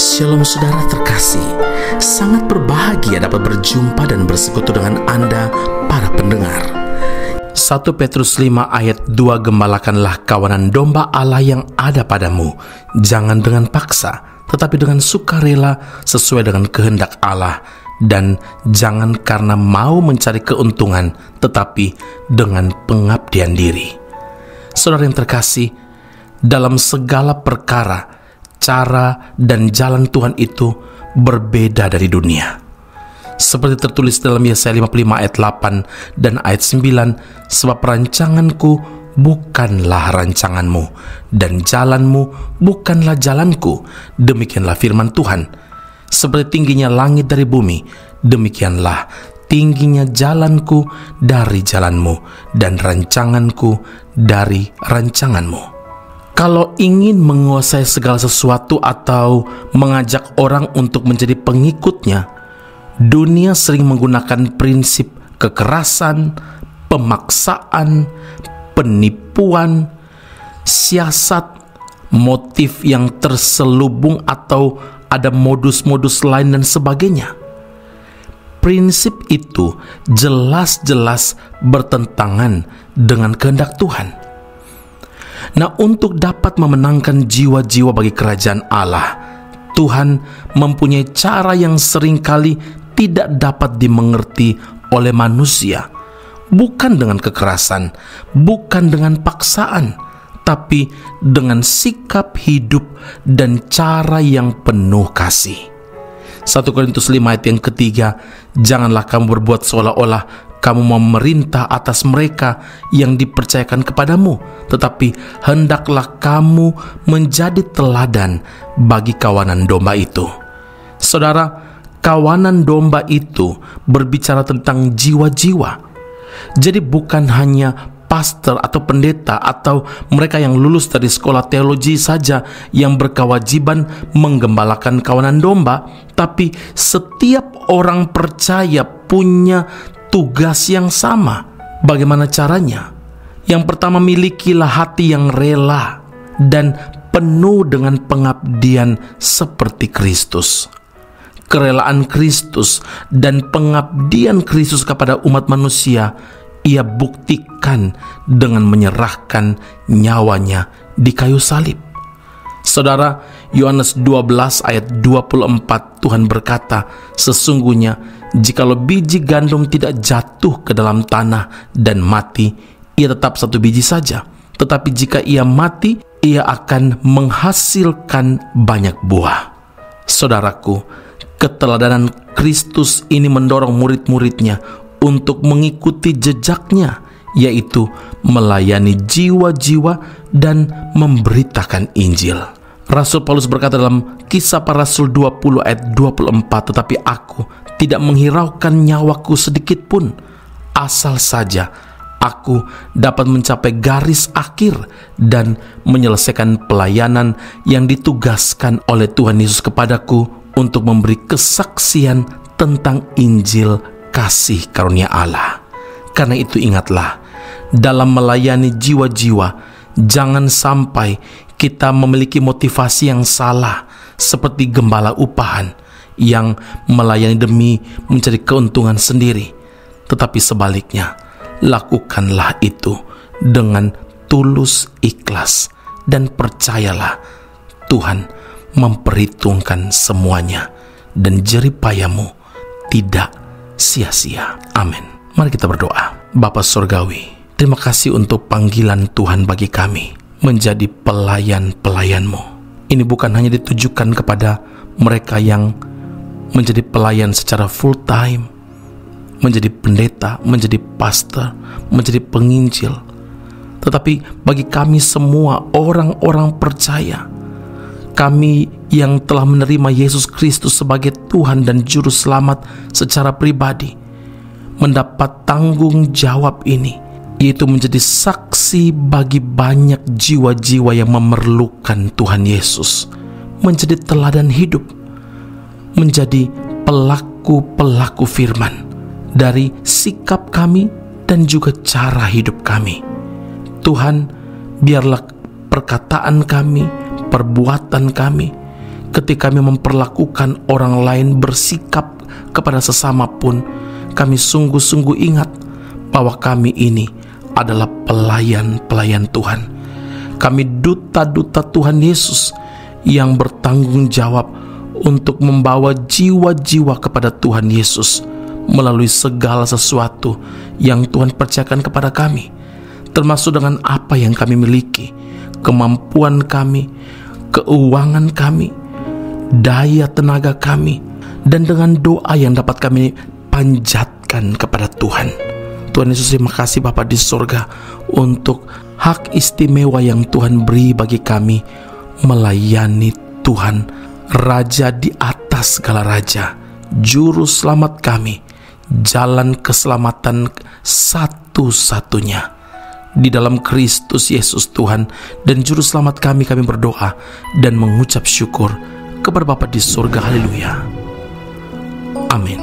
Shalom saudara terkasih, sangat berbahagia dapat berjumpa dan bersekutu dengan Anda para pendengar. 1 Petrus 5 ayat 2, gembalakanlah kawanan domba Allah yang ada padamu, jangan dengan paksa, tetapi dengan sukarela sesuai dengan kehendak Allah, dan jangan karena mau mencari keuntungan, tetapi dengan pengabdian diri. Saudara yang terkasih, dalam segala perkara, cara dan jalan Tuhan itu berbeda dari dunia. Seperti tertulis dalam Yesaya 55 ayat 8 dan ayat 9, sebab rancanganku bukanlah rancanganmu, dan jalanmu bukanlah jalanku, demikianlah firman Tuhan. Seperti tingginya langit dari bumi, demikianlah tingginya jalanku dari jalanmu, dan rancanganku dari rancanganmu. Kalau ingin menguasai segala sesuatu atau mengajak orang untuk menjadi pengikutnya, dunia sering menggunakan prinsip kekerasan, pemaksaan, penipuan, siasat, motif yang terselubung atau ada modus-modus lain dan sebagainya. Prinsip itu jelas-jelas bertentangan dengan kehendak Tuhan. Nah, untuk dapat memenangkan jiwa-jiwa bagi kerajaan Allah, Tuhan mempunyai cara yang seringkali tidak dapat dimengerti oleh manusia. Bukan dengan kekerasan, bukan dengan paksaan, tapi dengan sikap hidup dan cara yang penuh kasih. 1 Korintus 5 ayat yang ketiga, janganlah kamu berbuat seolah-olah kamu memerintah atas mereka yang dipercayakan kepadamu, tetapi hendaklah kamu menjadi teladan bagi kawanan domba itu. Saudara, kawanan domba itu berbicara tentang jiwa-jiwa. Jadi bukan hanya pastor atau pendeta atau mereka yang lulus dari sekolah teologi saja yang berkewajiban menggembalakan kawanan domba, tapi setiap orang percaya punya tugas yang sama. Bagaimana caranya? Yang pertama, milikilah hati yang rela dan penuh dengan pengabdian seperti Kristus. Kerelaan Kristus dan pengabdian Kristus kepada umat manusia Ia buktikan dengan menyerahkan nyawanya di kayu salib. Saudara, Yohanes 12 ayat 24, Tuhan berkata, sesungguhnya jikalau biji gandum tidak jatuh ke dalam tanah dan mati, ia tetap satu biji saja. Tetapi jika ia mati, ia akan menghasilkan banyak buah. Saudaraku, keteladanan Kristus ini mendorong murid-muridnya untuk mengikuti jejaknya, yaitu melayani jiwa-jiwa dan memberitakan Injil. Rasul Paulus berkata dalam Kisah Para Rasul 20 ayat 24, tetapi aku tidak menghiraukan nyawaku sedikit pun, asal saja aku dapat mencapai garis akhir dan menyelesaikan pelayanan yang ditugaskan oleh Tuhan Yesus kepadaku untuk memberi kesaksian tentang Injil kasih karunia Allah. Karena itu ingatlah, dalam melayani jiwa-jiwa, jangan sampai kita memiliki motivasi yang salah seperti gembala upahan yang melayani demi mencari keuntungan sendiri. Tetapi sebaliknya, lakukanlah itu dengan tulus ikhlas dan percayalah Tuhan memperhitungkan semuanya dan jerih payahmu tidak sia-sia. Amin. Mari kita berdoa. Bapa Surgawi, terima kasih untuk panggilan Tuhan bagi kami menjadi pelayan-pelayan-Mu. Ini bukan hanya ditujukan kepada mereka yang menjadi pelayan secara full time, menjadi pendeta, menjadi pastor, menjadi penginjil, tetapi bagi kami semua orang-orang percaya, kami yang telah menerima Yesus Kristus sebagai Tuhan dan Juru Selamat secara pribadi, mendapat tanggung jawab ini, yaitu menjadi saksi bagi banyak jiwa-jiwa yang memerlukan Tuhan Yesus, menjadi teladan hidup, menjadi pelaku-pelaku firman dari sikap kami dan juga cara hidup kami. Tuhan, biarlah perkataan kami, perbuatan kami, ketika kami memperlakukan orang lain, bersikap kepada sesama pun, kami sungguh-sungguh ingat bahwa kami ini adalah pelayan-pelayan Tuhan. Kami duta-duta Tuhan Yesus yang bertanggung jawab untuk membawa jiwa-jiwa kepada Tuhan Yesus melalui segala sesuatu yang Tuhan percayakan kepada kami, termasuk dengan apa yang kami miliki, kemampuan kami, keuangan kami, daya tenaga kami, dan dengan doa yang dapat kami panjatkan kepada Tuhan. Tuhan Yesus, terima kasih Bapa di surga untuk hak istimewa yang Tuhan beri bagi kami melayani Tuhan, Raja di atas segala raja, Juru Selamat kami, jalan keselamatan satu-satunya. Di dalam Kristus Yesus Tuhan dan Juru Selamat kami berdoa dan mengucap syukur kepada Bapa di surga. Haleluya. Amin.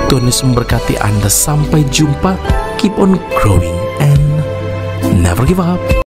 Tuhan Yesus memberkati Anda. Sampai jumpa. Keep on growing and never give up.